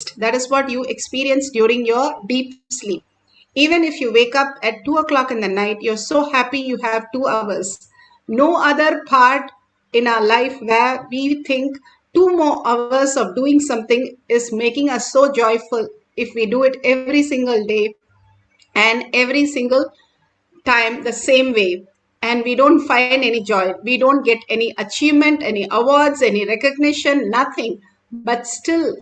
rest. That is what you experience during your deep sleep. Even if you wake up at 2 o'clock in the night, you're so happy you have 2 hours. No other part in our life where we think 2 more hours of doing something is making us so joyful if we do it every single day and every single time the same way, and we don't find any joy, we don't get any achievement, any awards, any recognition, nothing, but still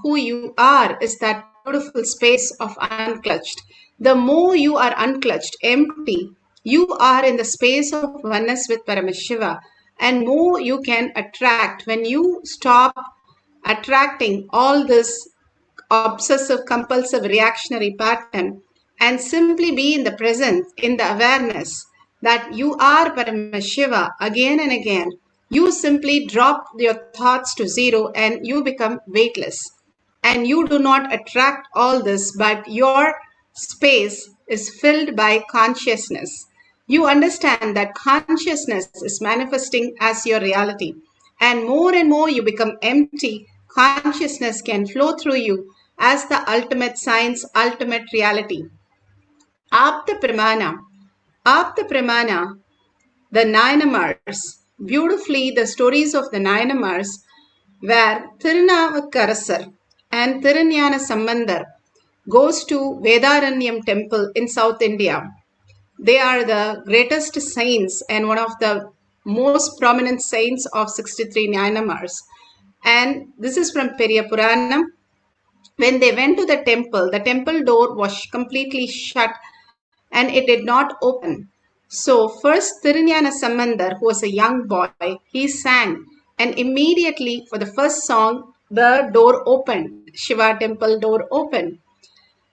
who you are is that beautiful space of unclutched. The more you are unclutched, empty, you are in the space of oneness with Paramashiva, and more you can attract when you stop attracting all this obsessive compulsive reactionary pattern and simply be in the present, in the awareness that you are Paramashiva again and again. You simply drop your thoughts to zero and you become weightless. And you do not attract all this, but your space is filled by consciousness. You understand that consciousness is manifesting as your reality. And more you become empty, consciousness can flow through you as the ultimate science, ultimate reality. Apta Pramana. Apta Pramana, the Nayanamars, beautifully the stories of the Nayanamars, where Thirunavukarasar and Thirunyana Sambandar goes to Vedaranyam temple in South India. They are the greatest saints and one of the most prominent saints of 63 Nayanamars. And this is from Periya Puranam. When they went to the temple door was completely shut and it did not open. So first Thirunyana Sambandar, who was a young boy, he sang, and immediately for the first song, the door opened, Shiva temple door opened.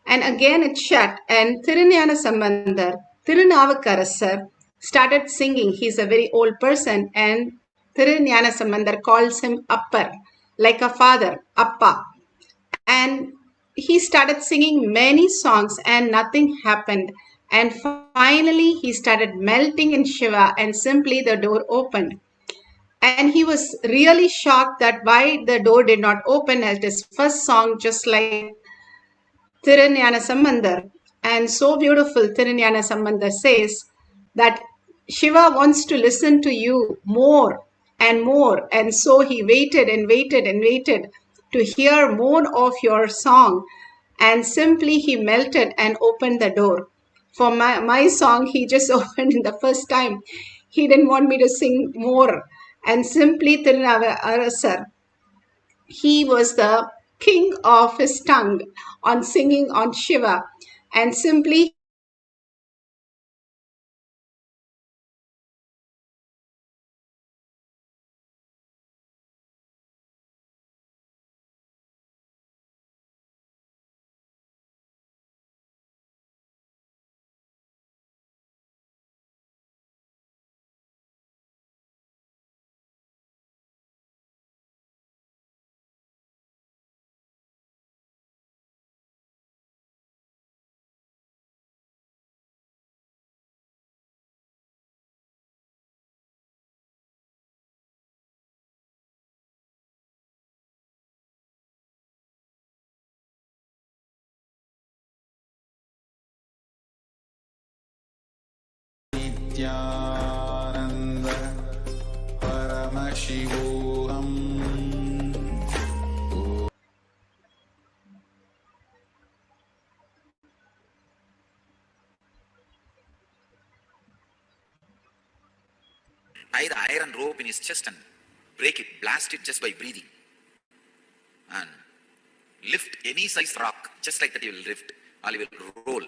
And again it shut, and Thirunyana Sambandar, Thirunavukarasar, started singing. He's a very old person, and Thirunyana Sambandar calls him Appar, like a father, Appa. And he started singing many songs and nothing happened. And finally, he started melting in Shiva and simply the door opened. And he was really shocked that why the door did not open at his first song, just like Thirunyana Sambandar. And so beautiful, Thirunyana Sambandar says that Shiva wants to listen to you more and more. And so he waited and waited and waited to hear more of your song. And simply he melted and opened the door. For my song, he just opened in the first time. He didn't want me to sing more. And simply Thirunavarasar, he was the king of his tongue on singing on Shiva. And simply Nithyananda Paramashivoham. Tie the iron rope in his chest and break it, blast it just by breathing. And lift any size rock, just like that he will lift, or he will roll.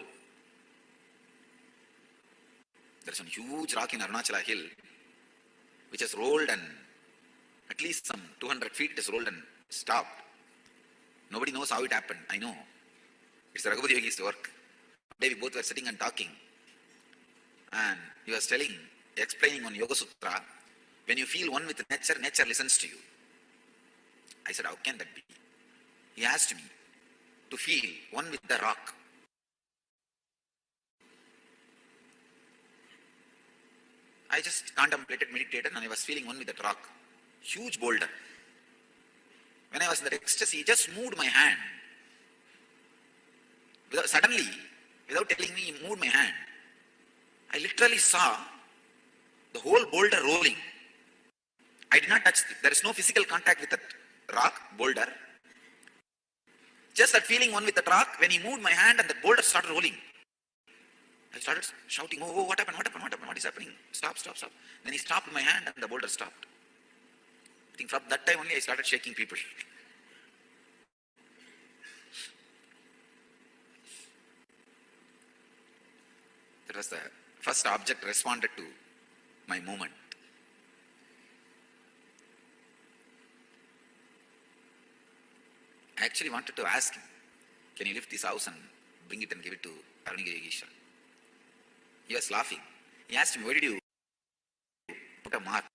There's some huge rock in Arunachala hill, which has rolled and at least some 200 feet it has rolled and stopped. Nobody knows how it happened. I know. It's the Raghupada Yogi's work. One day we both were sitting and talking. And he was explaining on Yoga Sutra, when you feel one with nature, nature listens to you. I said, how can that be? He asked me to feel one with the rock. I just contemplated, meditated, and I was feeling one with that rock. Huge boulder. When I was in that ecstasy, he just moved my hand. Suddenly, without telling me, he moved my hand. I literally saw the whole boulder rolling. I did not touch it. There is no physical contact with that rock, boulder. Just that feeling one with that rock, when he moved my hand and the boulder started rolling. I started shouting, oh, what happened, what is happening? Stop. Then he stopped my hand and the boulder stopped. I think from that time only I started shaking people. That was the first object responded to my movement. I actually wanted to ask him, can you lift this house and bring it and give it to Arunagiri Isha? He was laughing. He asked me, why did you put a mark?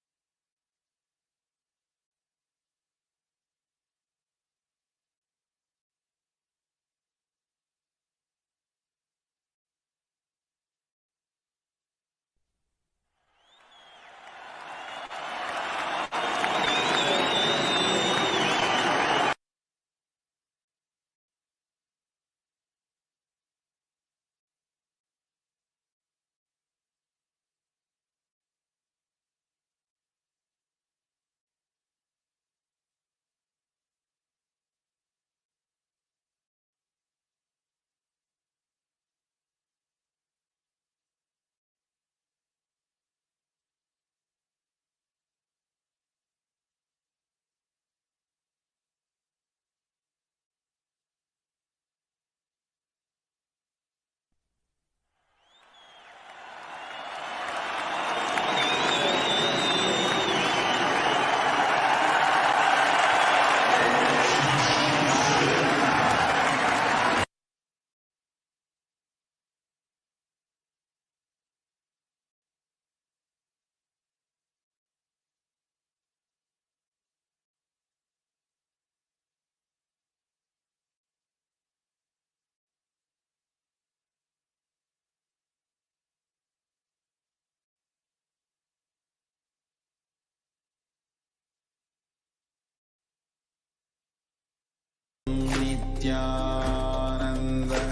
Nithyananda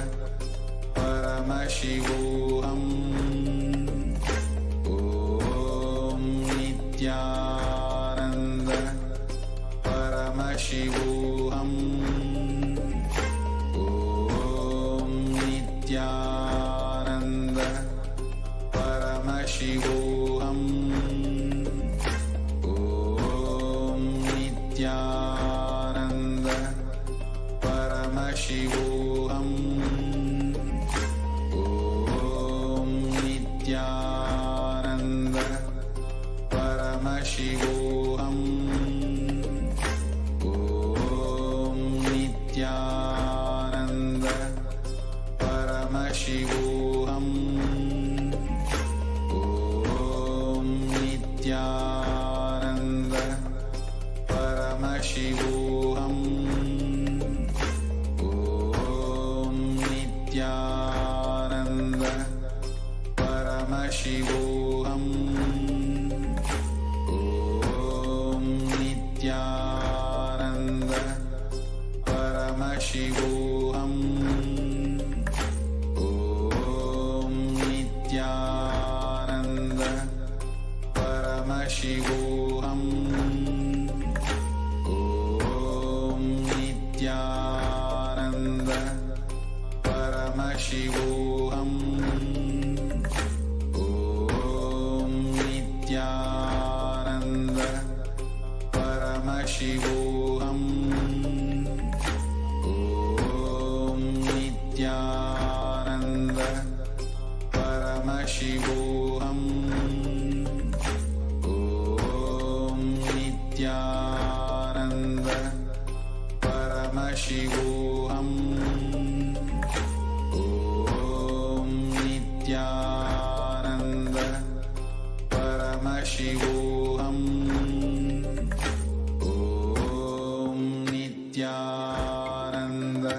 Paramashivoham. Om Nithyananda Paramashivoham. Om Nithyananda Paramashivoham. Om Nithyananda Paramashivoham. Om Nithyananda Paramashivoham. Om Nithyananda Paramashivoham. Om Nithyananda Paramashivoham. Om Nithyananda Paramashivoham. Om Nithyananda Paramashivoham. Om Nithyananda Paramashivoham. Om Nithyananda Paramashivoham. Om Nithyananda Paramashivoham. Om Nithyananda Paramashivoham. Om Nithyananda Paramashivoham. Om Nithyananda Paramashivoham. Om Nithyananda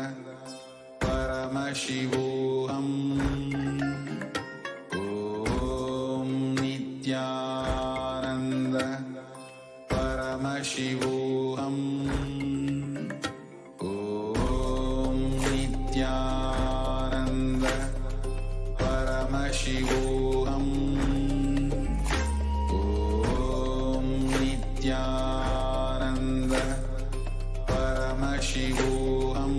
Paramashivoham. Om Nithyananda Paramashivoham. Om Nithyananda Paramashivoham. Om Nithyananda Paramashivoham.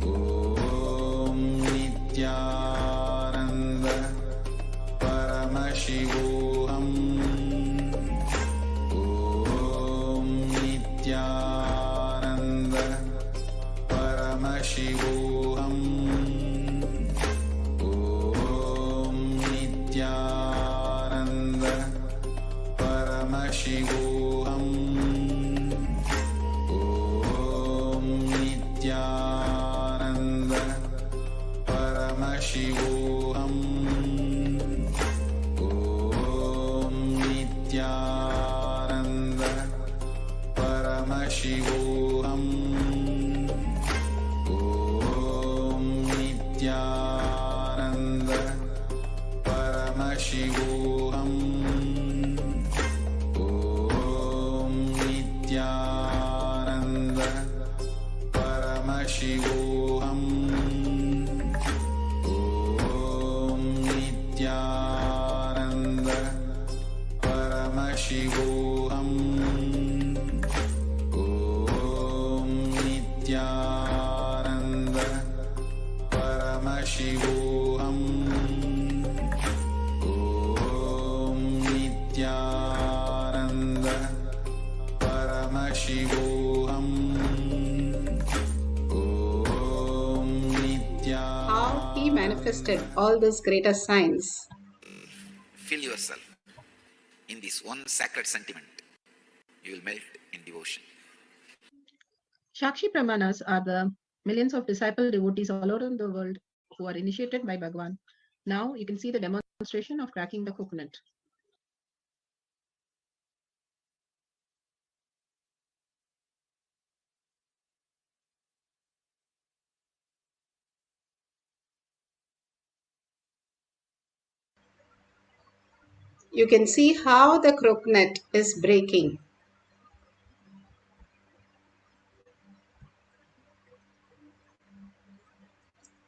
Om Nithyananda Paramashivoham. Om Nithyananda Paramashivoham. Om Nithyananda Paramashivoham. Om Nithyananda Paramashivoham. Om Nithyananda Paramashivoham. Om Nithyananda Paramashivoham. Om Nithyananda Paramashivoham. Om Nithyananda Paramashivoham. Om Nithyananda Paramashivoham. Om Nithyananda Paramashivoham. Om Nithyananda. How he manifested all these greater signs. Fill yourself in this one sacred sentiment. You will melt in devotion. Shakshi Pramanas are the millions of disciple devotees all around the world who are initiated by Bhagavan. Now you can see the demonstration of cracking the coconut. You can see how the coconut is breaking.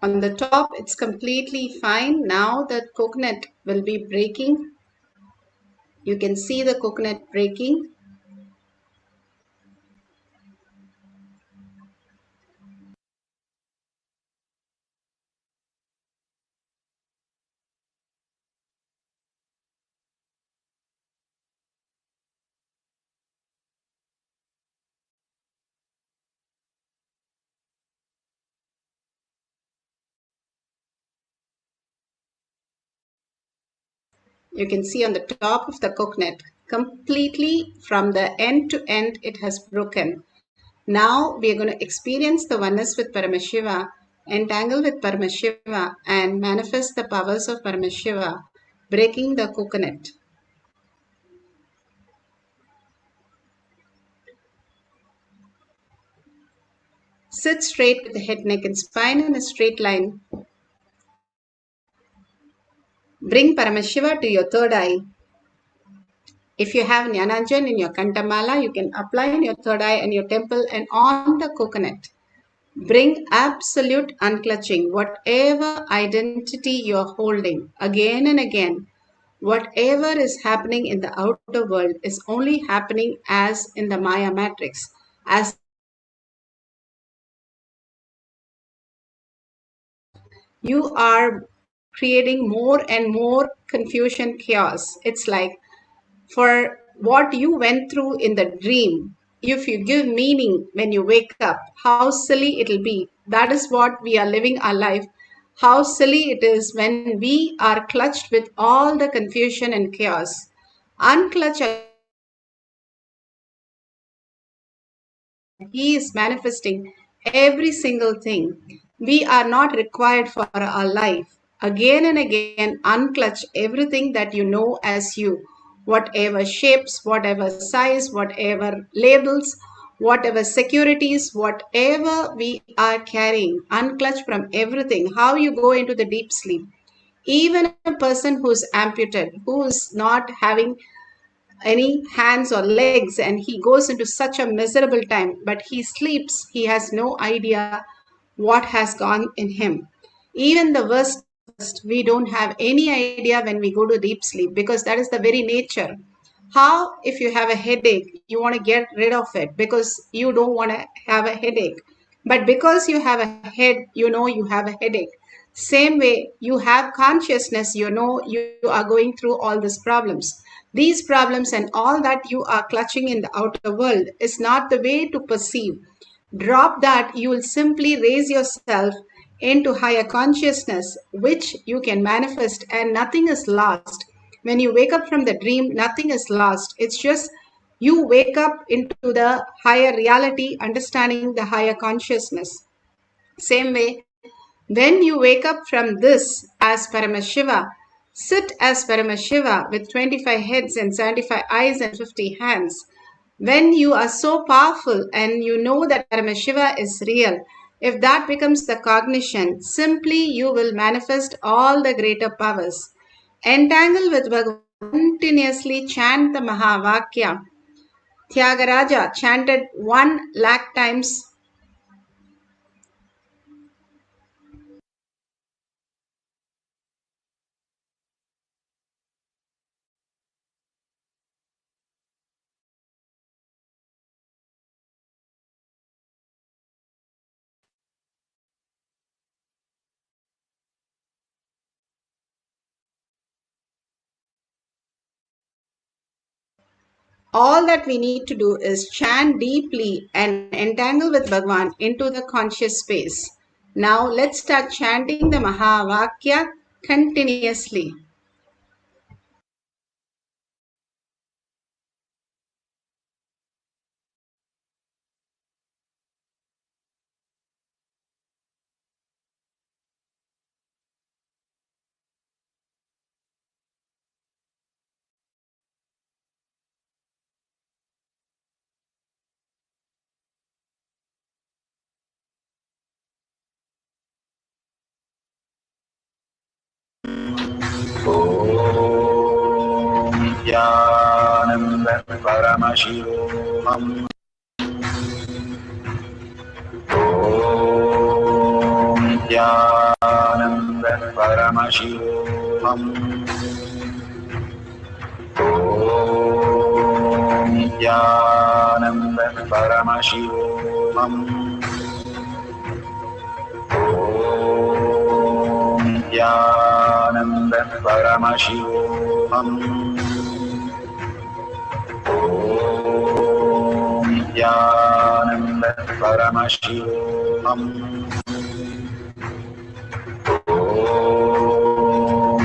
On the top, it's completely fine. Now the coconut will be breaking. You can see the coconut breaking. You can see on the top of the coconut, completely from the end to end, it has broken. Now we are going to experience the oneness with Paramashiva, entangle with Paramashiva, and manifest the powers of Paramashiva, breaking the coconut. Sit straight with the head, neck, and spine in a straight line. Bring Paramashiva to your third eye. If you have Jnanajan in your Kantamala, you can apply in your third eye and your temple and on the coconut. Bring absolute unclutching, whatever identity you are holding, again and again. Whatever is happening in the outer world is only happening as in the Maya matrix, as you are creating more and more confusion, chaos. It's like for what you went through in the dream, if you give meaning when you wake up, how silly it'll be. That is what we are living our life. How silly it is when we are clutched with all the confusion and chaos. Unclutch. He is manifesting every single thing. We are not required for our life. Again and again, unclutch everything that you know as you. Whatever shapes, whatever size, whatever labels, whatever securities, whatever we are carrying, unclutch from everything. How you go into the deep sleep. Even a person who is amputated, who is not having any hands or legs, and he goes into such a miserable time. But he sleeps, he has no idea what has gone in him. Even the worst, we don't have any idea when we go to deep sleep, because that is the very nature. How, if you have a headache, you want to get rid of it because you don't want to have a headache. But because you have a head, you know you have a headache. Same way, you have consciousness, you know you are going through all these problems. These problems and all that you are clutching in the outer world is not the way to perceive. Drop that, you will simply raise yourself into higher consciousness, which you can manifest, and nothing is lost. When you wake up from the dream, nothing is lost. It's just you wake up into the higher reality, understanding the higher consciousness. Same way, when you wake up from this as Paramashiva, sit as Paramashiva with 25 heads and 75 eyes and 50 hands. When you are so powerful and you know that Paramashiva is real, if that becomes the cognition, simply you will manifest all the greater powers. Entangle with Bhagavan, continuously chant the Mahavakya. Tyagaraja chanted 1 lakh times. All that we need to do is chant deeply and entangle with Bhagwan into the conscious space. Now let's start chanting the Mahavakya continuously. Nithyananda Paramashivoham. Nithyananda Paramashivoham. Nithyananda Paramashivoham. Nithyananda Paramashivoham. Nithyananda Paramashivoham.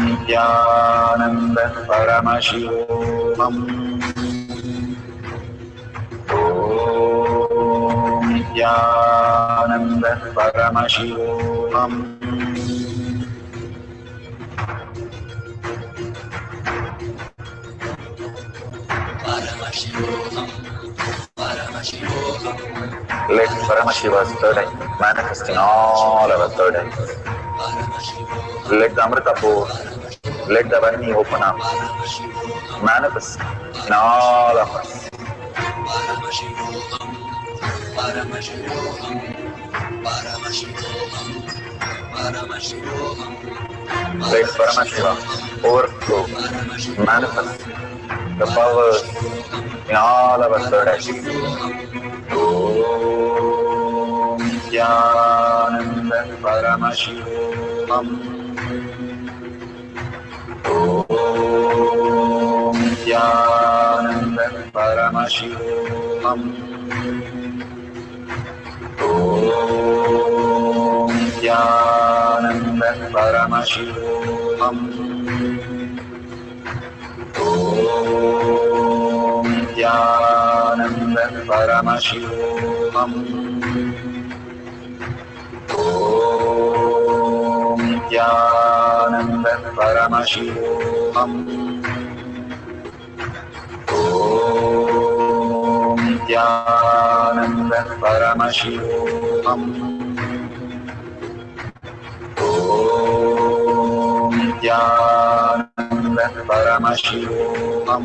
Nithyananda Paramashivoham. Nithyananda Paramashivoham. Let Paramashiva's third eye manifest in all our third eyes. Let the Amrita pour, let the Varni open up, manifest in all of us. Let Paramashiva overflow, manifest the powers in all our third eyes. Om Nithyananda Paramashivoham. Om Nithyananda Paramashivoham. Om Nithyananda Paramashivoham. Om Nithyananda Paramashivoham. Om Nithyananda Paramashivoham. Om Nithyananda Paramashivoham. Om Nithyananda Paramashivoham.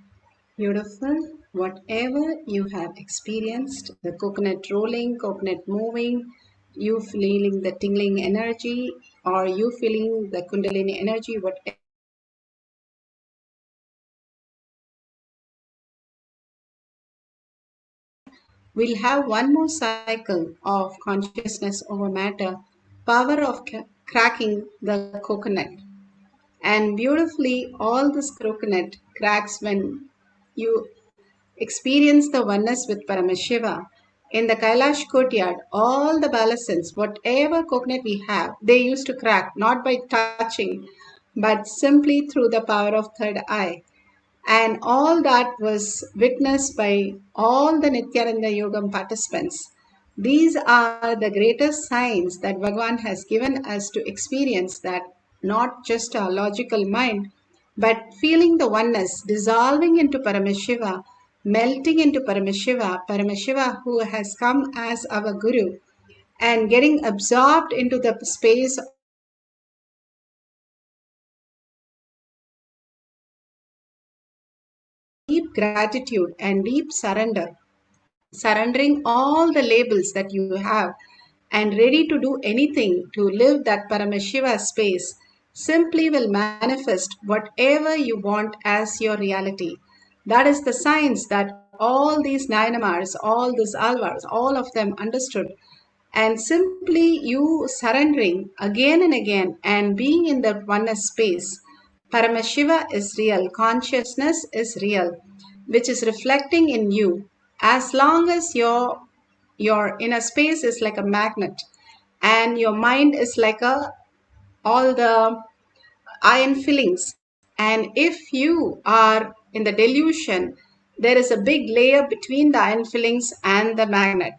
Beautiful. Whatever you have experienced, the coconut rolling, coconut moving, you feeling the tingling energy, or you feeling the kundalini energy, whatever we'll have one more cycle of consciousness over matter, power of cracking the coconut. And beautifully, all this coconut cracks when you experience the oneness with Paramashiva. In the Kailash courtyard, all the balasins, whatever coconut we have, they used to crack, not by touching, but simply through the power of third eye. And all that was witnessed by all the Nithyananda Yogam participants. These are the greatest signs that Bhagavan has given us to experience that not just our logical mind, but feeling the oneness, dissolving into Paramashiva, melting into Paramashiva, Paramashiva who has come as our Guru, and getting absorbed into the space deep gratitude and deep surrender, surrendering all the labels that you have and ready to do anything to live that Paramashiva space, simply will manifest whatever you want as your reality. That is the science that all these Nayanamars, all these Alvars, all of them understood. And simply you surrendering again and again and being in the oneness space. Paramashiva is real, consciousness is real, which is reflecting in you. As long as your inner space is like a magnet and your mind is like a all the iron fillings, and if you are in the delusion, there is a big layer between the iron fillings and the magnet.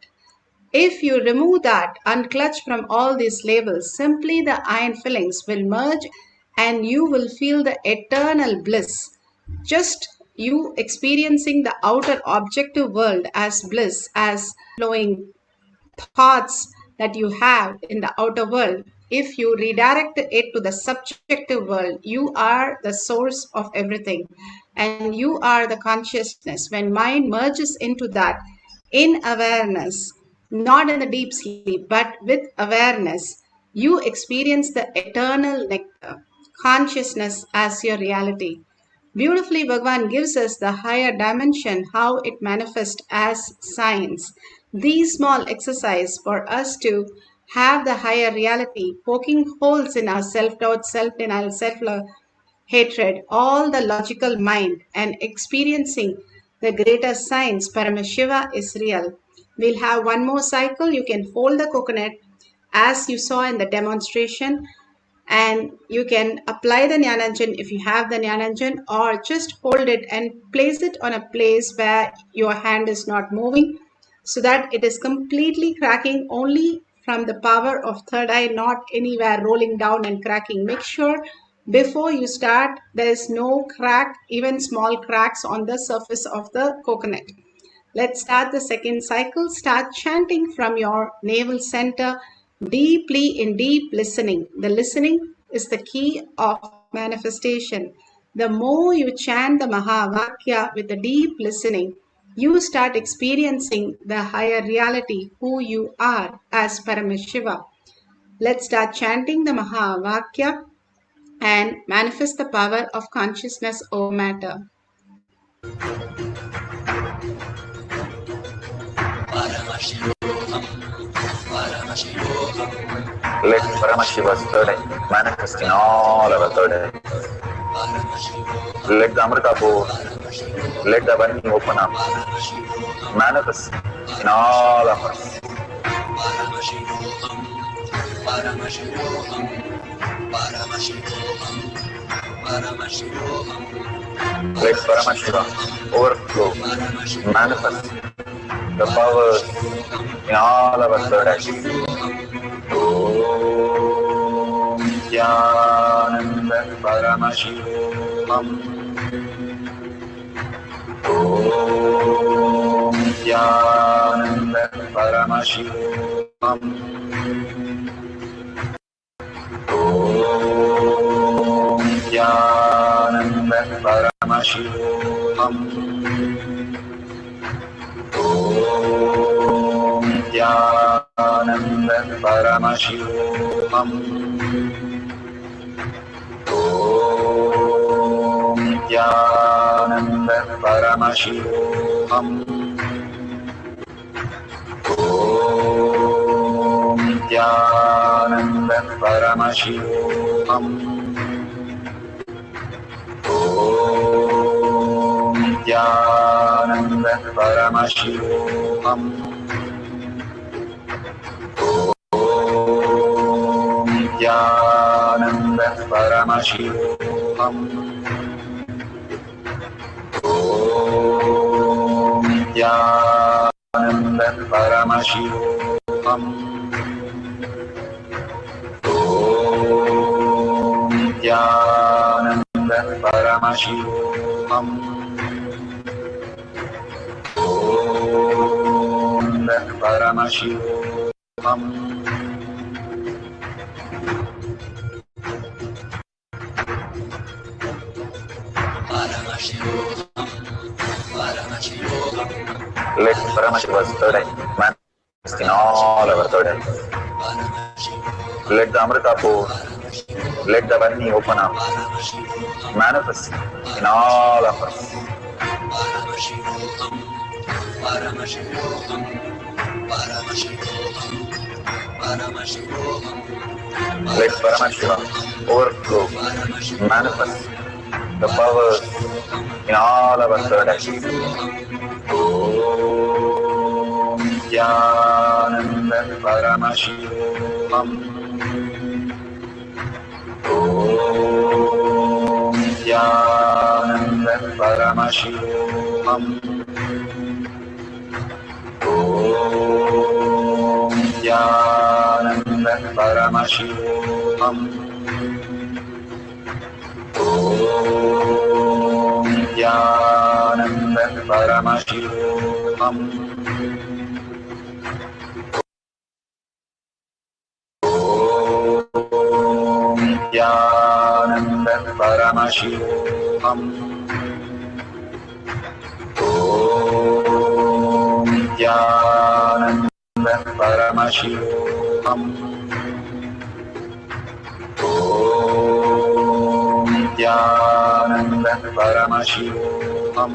If you remove that, unclutch from all these labels, simply the iron fillings will merge and you will feel the eternal bliss. Just you experiencing the outer objective world as bliss, as flowing thoughts that you have in the outer world. If you redirect it to the subjective world, you are the source of everything and you are the consciousness. When mind merges into that in awareness, not in the deep sleep, but with awareness, you experience the eternal nectar, consciousness as your reality. Beautifully, Bhagavan gives us the higher dimension, how it manifests as science. These small exercise for us to have the higher reality, poking holes in our self-doubt, self-denial, self-love, hatred, all the logical mind, and experiencing the greater science, Paramashiva is real. We'll have one more cycle. You can fold the coconut as you saw in the demonstration, and you can apply the Jnananjan if you have the Jnananjan, or just hold it and place it on a place where your hand is not moving, so that it is completely cracking only from the power of third eye, not anywhere rolling down and cracking. Make sure before you start there is no crack, even small cracks on the surface of the coconut. Let's start the second cycle. Start chanting from your navel center deeply in deep listening. The listening is the key of manifestation. The more you chant the Mahavakya with the deep listening, you start experiencing the higher reality, who you are as Paramashiva. Let's start chanting the Mahavakya and manifest the power of consciousness over matter. Let Paramashiva's third eye manifest in all our third eye. Let the Amrita pour, let the Vani open up, manifest in all of us. Let Paramashiva overflow, manifest the powers in all our third eye. Om Nithyananda Paramashivoham. Om Nithyananda Paramashivoham. Om Nithyananda Paramashivoham. Om Nithyananda Paramashivoham. Om Nithyananda Paramashivoham. Om Nithyananda Paramashivoham. Om Nithyananda Paramashivoham. Om Nithyananda Paramashivoham. Om Nithyananda Paramashivoham. Om Nithyananda Paramashivoham. Om Paramashivoham. Let Paramashiva's third eye manifest in all our third eyes. Let the Amrita pour, let the Varni open up, manifest in all of us. Let Paramashiva overflow, manifest the powers in all our third eyes. Om Nithyananda Paramashivoham. Om Nithyananda Paramashivoham. Om Nithyananda Paramashivoham. Om Nithyananda Paramashivoham. Om Nithyananda Paramashivoham. Om Nithyananda Paramashivoham. Om Nithyananda Paramashivoham.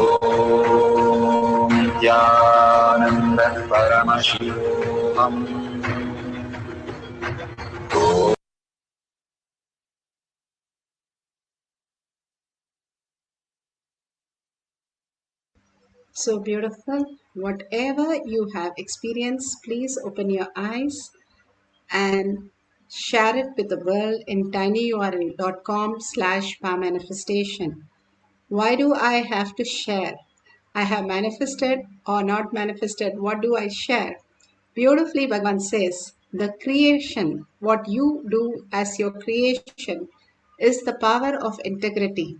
Om Nithyananda Paramashivoham. So beautiful. Whatever you have experienced, please open your eyes and share it with the world in tinyurl.com/powermanifestation. Why do I have to share? I have manifested or not manifested. What do I share? Beautifully, Bhagavan says, the creation, what you do as your creation, is the power of integrity.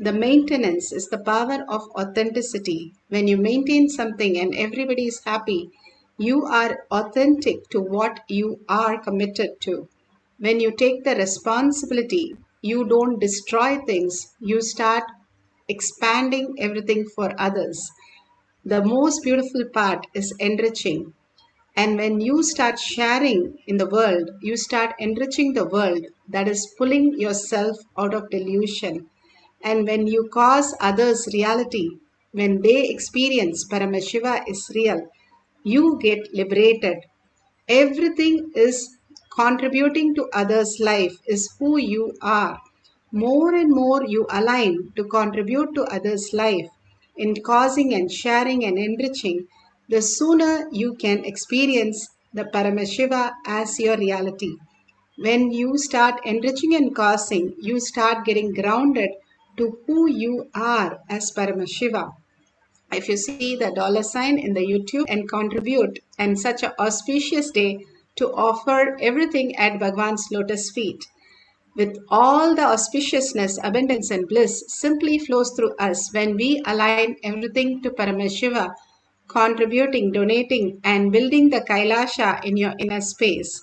The maintenance is the power of authenticity. When you maintain something and everybody is happy, you are authentic to what you are committed to. When you take the responsibility, you don't destroy things, you start expanding everything for others. The most beautiful part is enriching. And when you start sharing in the world, you start enriching the world, that is pulling yourself out of delusion. And when you cause others reality, when they experience Paramashiva is real, you get liberated. Everything is contributing to others' life is who you are. More and more you align to contribute to others' life in causing and sharing and enriching, the sooner you can experience the Paramashiva as your reality. When you start enriching and causing, you start getting grounded to who you are as Paramashiva. If you see the $sign in the YouTube and contribute and such an auspicious day to offer everything at Bhagwan's lotus feet. With all the auspiciousness, abundance and bliss simply flows through us when we align everything to Paramashiva, contributing, donating and building the Kailasa in your inner space.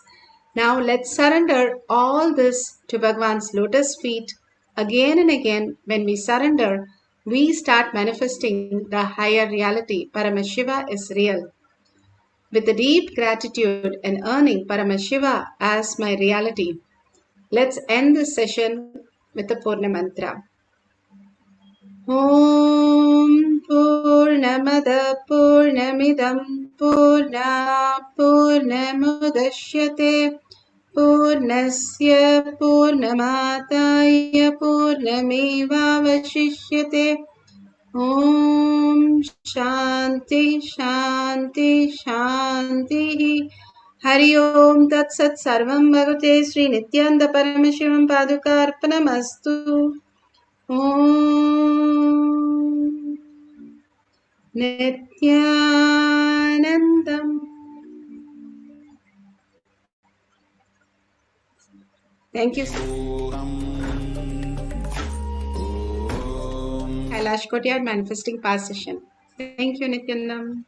Now let's surrender all this to Bhagwan's lotus feet Again and again, when we surrender, we start manifesting the higher reality. Paramashiva is real. With a deep gratitude and earning Paramashiva as my reality, let's end this session with the Purna Mantra. Om Purnamada Purnamidam Purna Purnamudashyate Purnasya Purnamataya Purnamevavashishyate. Om Shanti Shanti Shanti. Hari Om Tat Sat Sarvam Bhagavate Sri Nithyananda Paramashivam Padukarpanamastu. Om Nithyanandam. Thank you. Kailash Kotyar Manifesting Past Session. Thank you, Nityanandam.